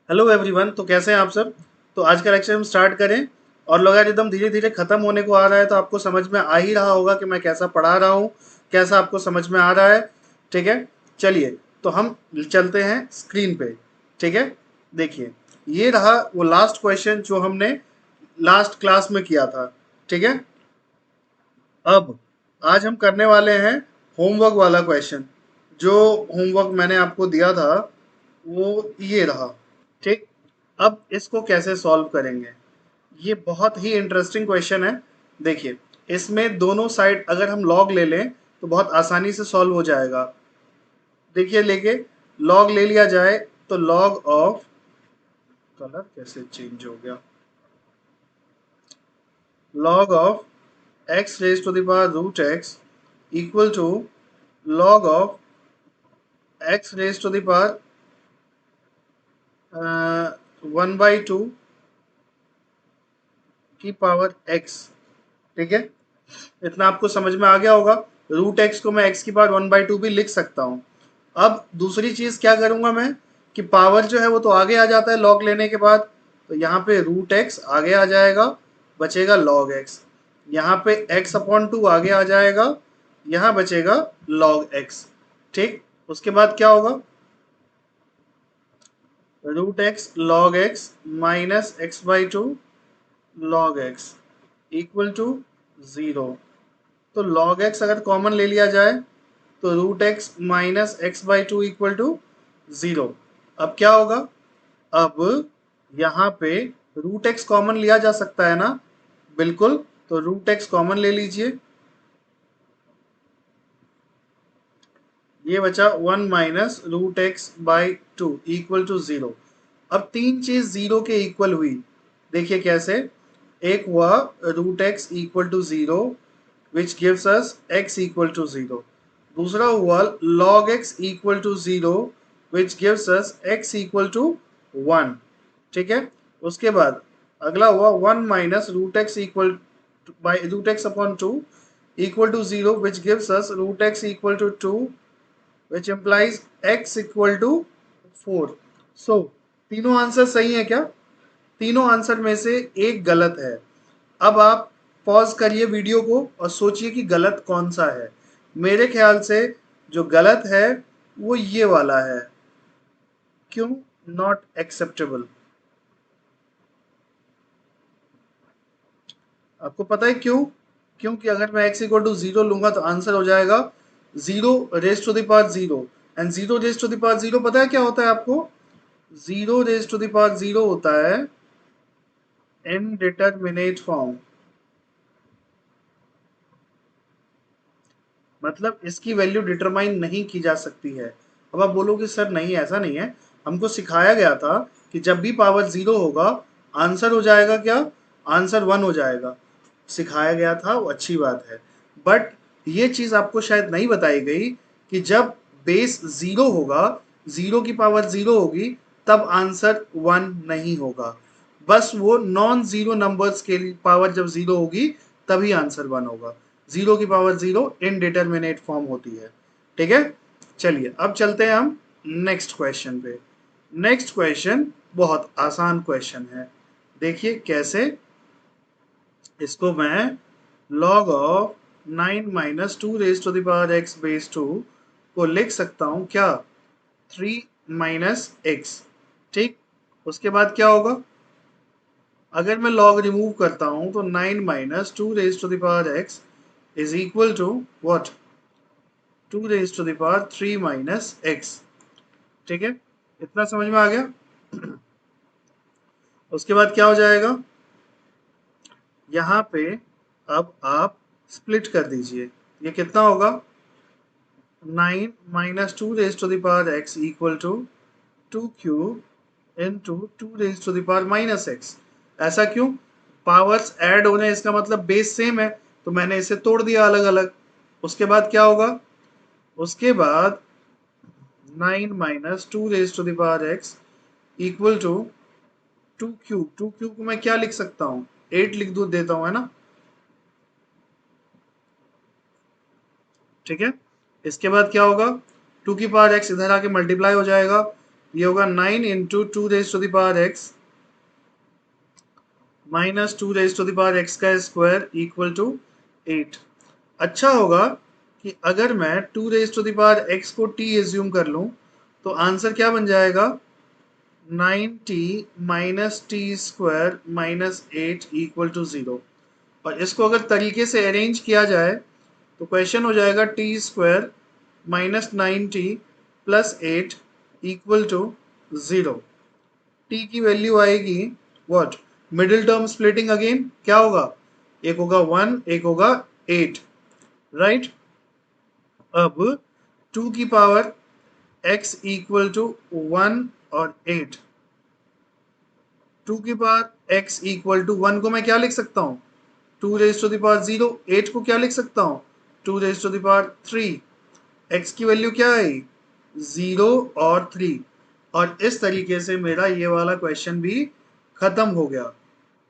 Hello everyone. तो कैसे हैं आप सब। तो आज का लेक्चर हम स्टार्ट करें। और लॉगरिथम धीरे धीरे खत्म होने को आ रहा है, तो आपको समझ में आ ही रहा होगा कि मैं कैसा पढ़ा रहा हूँ, कैसा आपको समझ में आ रहा है। ठीक है, चलिए तो हम चलते हैं स्क्रीन पे। ठीक है, देखिए ये रहा वो लास्ट क्वेश्चन जो हमने लास्ट क्लास में किया था। ठीक है, अब आज हम करने वाले हैं होमवर्क वाला क्वेश्चन। जो होमवर्क मैंने आपको दिया था वो ये रहा। ठीक, अब इसको कैसे सॉल्व करेंगे, ये बहुत ही इंटरेस्टिंग क्वेश्चन है। देखिए, इसमें दोनों साइड अगर हम लॉग ले लें तो बहुत आसानी से सॉल्व हो जाएगा। देखिए, लेके लॉग ले लिया जाए तो लॉग ऑफ, कलर कैसे चेंज हो गया, log of x raise to the power root x equal to log of x raise to the power 1/2 की पावर x। ठीक है, इतना आपको समझ में आ गया होगा। रूट एक्स को मैं एक्स की पावर 1/2 भी लिख सकता हूँ। अब दूसरी चीज क्या करूंगा मैं कि पावर जो है वो तो आगे आ जाता है लॉग लेने के बाद, तो यहाँ पे रूट एक्स आगे आ जाएगा, बचेगा लॉग एक्स। यहाँ पे x अपॉन 2 आगे आ जाएगा, यहाँ बचेगा लॉग एक्स। ठीक, उसके बाद क्या होगा, root x log x minus x/2 log x equal to 0। तो log x अगर कॉमन ले लिया जाए तो root x minus x/2 equal to 0। अब क्या होगा, अब यहाँ पे रूट एक्स कॉमन लिया जा सकता है ना, बिल्कुल। तो रूट एक्स कॉमन ले लीजिए, ये बचा 1 minus root x by 2 equal to 0। अब तीन चीज 0 के इक्वल हुई। देखिए कैसे, एक हुआ root x equal to 0 which gives us x equal to 0। दूसरा हुआ log x equal to 0 which gives us x equal to 1। ठीक है, उसके बाद अगला हुआ 1 minus root x equal by root x upon 2 equal to 0 which gives us root x equal to 2 which implies x equal to 4। so तीनों answer सही है क्या, तीनों आंसर में से एक गलत है। अब आप पॉज करिए वीडियो को और सोचिए कि गलत कौन सा है। मेरे ख्याल से जो गलत है वो ये वाला है। क्यों नॉट एक्सेप्टेबल, आपको पता है क्यों, क्योंकि अगर मैं x इक्वल टू 0 लूंगा तो आंसर हो जाएगा 0 raise to the power 0। And 0 raise to the power 0 पता है क्या होता है आपको, 0 रेज टू द पावर 0 होता है इनडिटरमिनेट फॉर्म। मतलब इसकी वैल्यू डिटरमाइन नहीं की जा सकती है। अब आप बोलोगे सर नहीं ऐसा नहीं है, हमको सिखाया गया था कि जब भी पावर 0 होगा आंसर हो जाएगा क्या, आंसर 1 हो जाएगा। सिखाया गया था वो अच्छी बात है, बट ये चीज आपको शायद नहीं बताई गई कि जब बेस 0 होगा, 0 की पावर 0 होगी, तब आंसर 1 नहीं होगा। बस वो नॉन जीरो नंबर्स के लिए पावर जब 0 होगी तभी आंसर 1 होगा। 0 की पावर 0 इनडिटरमिनेट फॉर्म होती है। ठीक है, चलिए अब चलते हैं हम नेक्स्ट क्वेश्चन पे। नेक्स्ट क्वेश्चन बहुत आसान क्वेश्चन है। देखिए कैसे, इसको मैं log of 9 minus 2 raise to the power x base 2 को लिख सकता हूं क्या, 3 माइनस एक्स। ठीक, उसके बाद क्या होगा, अगर मैं log रिमूव करता हूं तो 9 minus 2 raise to the power x is equal to what, 2 raise to the power 3 minus x. ठीक है, इतना समझ में आ गया। उसके बाद क्या हो जाएगा, यहाँ पे अब आप स्प्लिट कर दीजिए, ये कितना होगा, 9 minus 2 raise to the power x equal to 2 cube into 2 raise to the power minus x. ऐसा क्यों, पावर्स ऐड हो रहे हैं इसका मतलब बेस सेम है, तो मैंने इसे तोड़ दिया अलग अलग। उसके बाद क्या होगा, उसके बाद 9 minus 2 raise to the power x equal to 2 cube. 2 cube को मैं क्या लिख सकता हूँ, 8 लिख दू देता हूँ, है ना। ठीक है, इसके बाद क्या होगा, 2 की पावर x इधर आके मल्टीप्लाई हो जाएगा, ये होगा 9 into 2 raise to the power x minus 2 raise to the power x का स्क्वायर इक्वल टू 8। अच्छा होगा कि अगर मैं 2 raise to the power x को t एज्यूम कर लूं तो आंसर क्या बन जाएगा 9t minus t square minus 8 equal to 0। और इसको अगर तरीके से अरेंज किया जाए तो क्वेश्चन हो जाएगा t square minus 9t plus 8 equal to 0। T की वैल्यू आएगी what, middle term splitting again क्या होगा, एक होगा 1 एक होगा 8, राइट। अब 2 की पावर x इक्वल टू 1 और 8, 2 की पावर x इक्वल टू 1 को मैं क्या लिख सकता हूँ 2 रेज टू द पावर 0, 8 को क्या लिख सकता हूँ 2 raise to the power 3, x की वैल्यू क्या आई 0 और 3। और इस तरीके से मेरा ये वाला क्वेश्चन भी खत्म हो गया,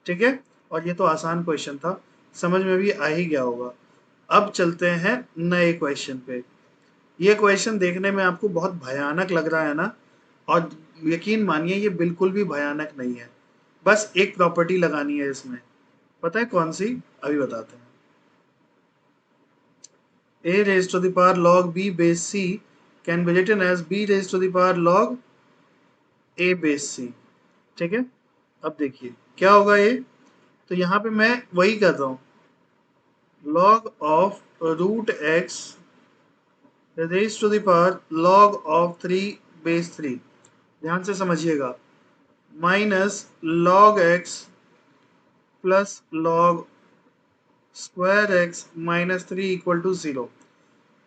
ठीक है। और ये तो आसान क्वेश्चन था, समझ में भी आ ही गया होगा। अब चलते हैं नए क्वेश्चन पे। ये क्वेश्चन देखने में आपको बहुत भयानक लग रहा है ना, और यकीन मानिए ये बिल्कुल भी भयानक नहीं है। बस एक प्रॉपर्टी लगानी है इसमें, पता है कौन सी, अभी बताते हैं। a raised to the power log b base c can be written as b raised to the power log a base c, ठीक है। अब देखिए क्या होगा ये, तो यहाँ पे मैं वही कर रहा हूँ log of root x raised to the power log of 3 base 3, ध्यान से समझिएगा, minus log x plus log square x minus 3 equal to 0।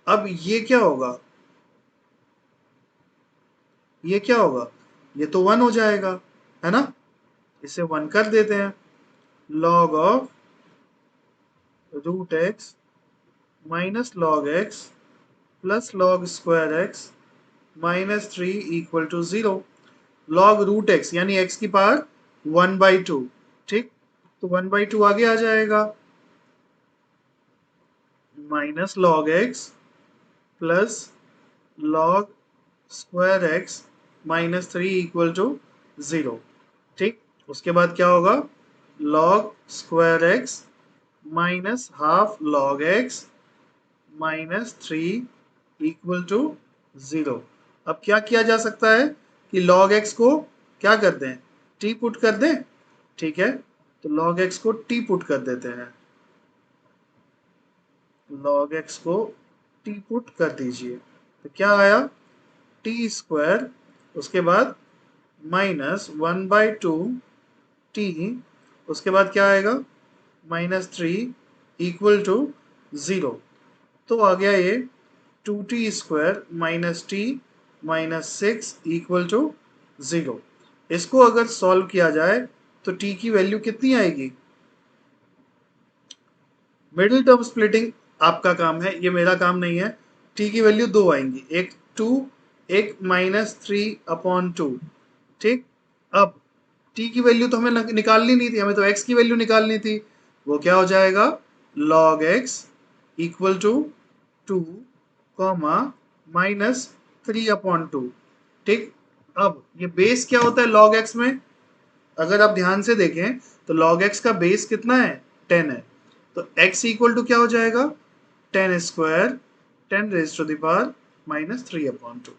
अब ये क्या होगा, ये क्या होगा, ये तो 1 हो जाएगा, है ना। इसे 1 कर देते हैं, log of root x minus log x plus log square x minus 3 equal to 0। log root x यानी x की पावर 1/2, ठीक, तो 1/2 आगे आ जाएगा, minus log x plus log square x minus 3 equal to 0, ठीक। उसके बाद क्या होगा log square x minus half log x minus 3 equal to 0। अब क्या किया जा सकता है कि log x को क्या कर दें, t पुट कर दें, ठीक है। तो log x को t पुट कर देते हैं, log x को t पुट कर दीजिए, तो क्या आया t स्क्वायर, उसके बाद माइनस 1/2 t, उसके बाद क्या आएगा माइनस 3 इक्वल टू 0। तो आ गया ये 2t square minus t minus 6 equal to 0। इसको अगर सॉल्व किया जाए तो t की वैल्यू कितनी आएगी, मिडिल टर्म स्प्लिटिंग आपका काम है, ये मेरा काम नहीं है। t की वैल्यू 2 आएंगी, एक 2 एक माइनस 3/2, ठीक। अब t की वैल्यू तो हमें निकालनी नहीं थी, हमें तो x की वैल्यू निकालनी थी, वो क्या हो जाएगा log x equal to 2 comma minus 3/2, ठीक। अब ये बेस क्या होता है log x में, अगर आप ध्यान से देखें तो log x का बेस कितना है 10 है, तो x इक्वल टू क्या हो जाएगा 10 square 10 raise to the power minus 3/2।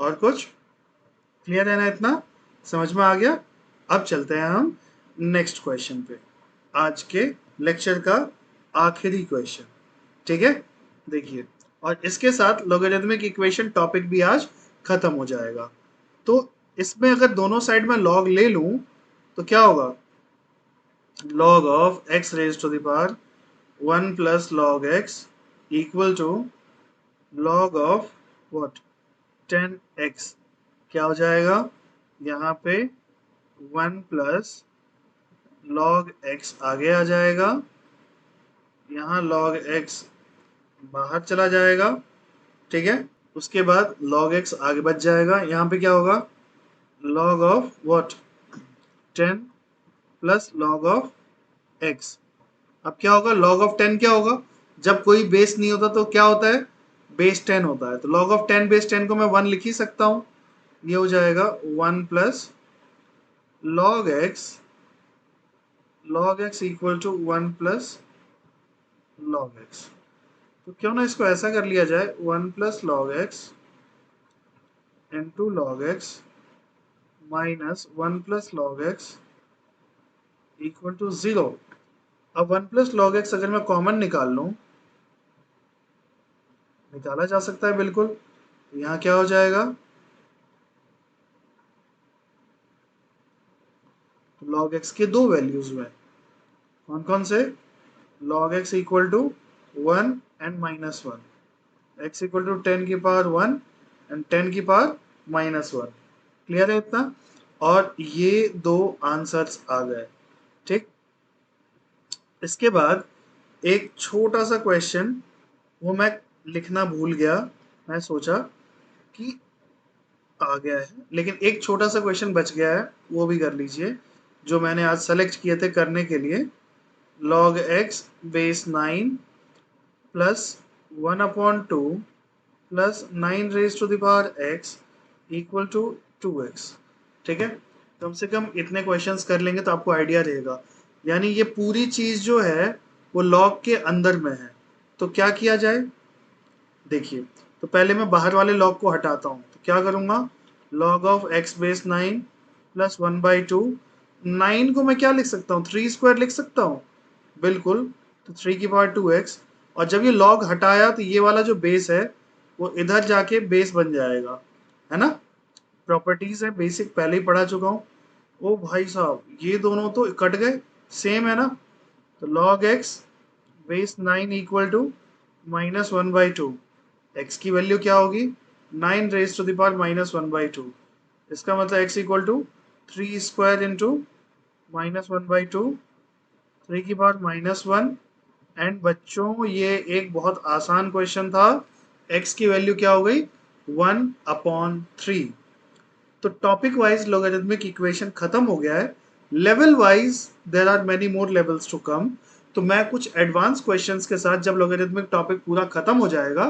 और कुछ क्लियर है ना, इतना समझ में आ गया। अब चलते हैं हम नेक्स्ट क्वेश्चन पे, आज के लेक्चर का आखिरी क्वेश्चन, ठीक है। देखिए, और इसके साथ लॉगरिथमिक इक्वेशन टॉपिक भी आज खत्म हो जाएगा। तो इसमें अगर दोनों साइड में लॉग ले लूं तो क्या होगा, log of x raise to the power 1 plus log x equal to log of what 10x, क्या हो जाएगा यहाँ पे 1 प्लस log x आगे आ जाएगा, यहाँ log x बाहर चला जाएगा, ठीक है। उसके बाद log x आगे बच जाएगा, यहाँ पे क्या होगा log of what 10 plus log of x। अब क्या होगा log ऑफ 10 क्या होगा, जब कोई बेस नहीं होता तो क्या होता है बेस 10 होता है, तो log ऑफ 10 बेस 10 को मैं 1 लिख ही सकता हूँ, ये हो जाएगा 1 plus log x equal to 1 plus log x। तो क्यों ना इसको ऐसा कर लिया जाए 1 plus log x into log x minus 1 plus log x equal to 0। अब 1 प्लस log x अगर मैं कॉमन निकाल लूं, निकाला जा सकता है बिल्कुल। यहाँ क्या हो जाएगा, log x के दो वैल्यूज में कौन कौन से, log x equal to 1 and minus 1, x equal to 10 की पावर 1 एंड 10 की पावर माइनस 1। क्लियर है इतना? और ये दो आंसर्स आ गए। ठीक, इसके बाद एक छोटा सा क्वेश्चन, वो मैं लिखना भूल गया, मैं सोचा कि आ गया है, लेकिन एक छोटा सा क्वेश्चन बच गया है, वो भी कर लीजिए, जो मैंने आज सेलेक्ट किए थे करने के लिए। log x base 9 plus 1/2 plus 9 raise to the power x equal to 2x। ठीक है, कम से कम इतने क्वेश्चंस कर लेंगे तो आपको आइडिया रहेगा। यानी ये पूरी चीज जो है वो लॉग के अंदर में है। तो क्या किया जाए, देखिए, तो पहले मैं बाहर वाले लॉग को हटाता हूँ। तो क्या करूंगा, log of x base 9 plus 1/2, 9 को मैं क्या लिख सकता हूँ, 3 स्क्वायर लिख सकता हूँ, बिल्कुल। तो 3 की पावर 2x, और जब ये लॉग हटाया तो ये वाला जो बेस है वो इधर जाके बेस बन जाएगा, है ना। प्रॉपर्टीज है बेसिक, पहले ही पढ़ा चुका हूँ। ओ भाई साहब, ये दोनों तो कट गए, सेम है ना। तो log x base 9 equal to -1/2, x की वैल्यू क्या होगी, 9 रेज टू द पावर -1/2। इसका मतलब x equal to 3 square into -1/2, 3 की पावर -1। एंड बच्चों ये एक बहुत आसान क्वेश्चन था, x की वैल्यू क्या हो गई, 1/3। तो टॉपिक वाइज लॉगरिथमिक इक्वेशन खत्म हो गया है। Level wise there are many more levels to come. तो मैं कुछ एडवांस क्वेश्चंस के साथ जब लॉगरिथमिक टॉपिक पूरा खत्म हो जाएगा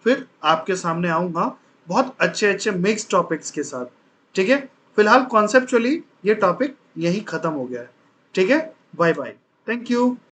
फिर आपके सामने आऊंगा, बहुत अच्छे अच्छे मिक्स टॉपिक्स के साथ। ठीक है, फिलहाल कॉन्सेप्चुअली ये टॉपिक यही खत्म हो गया है। ठीक है, बाय बाय, थैंक यू।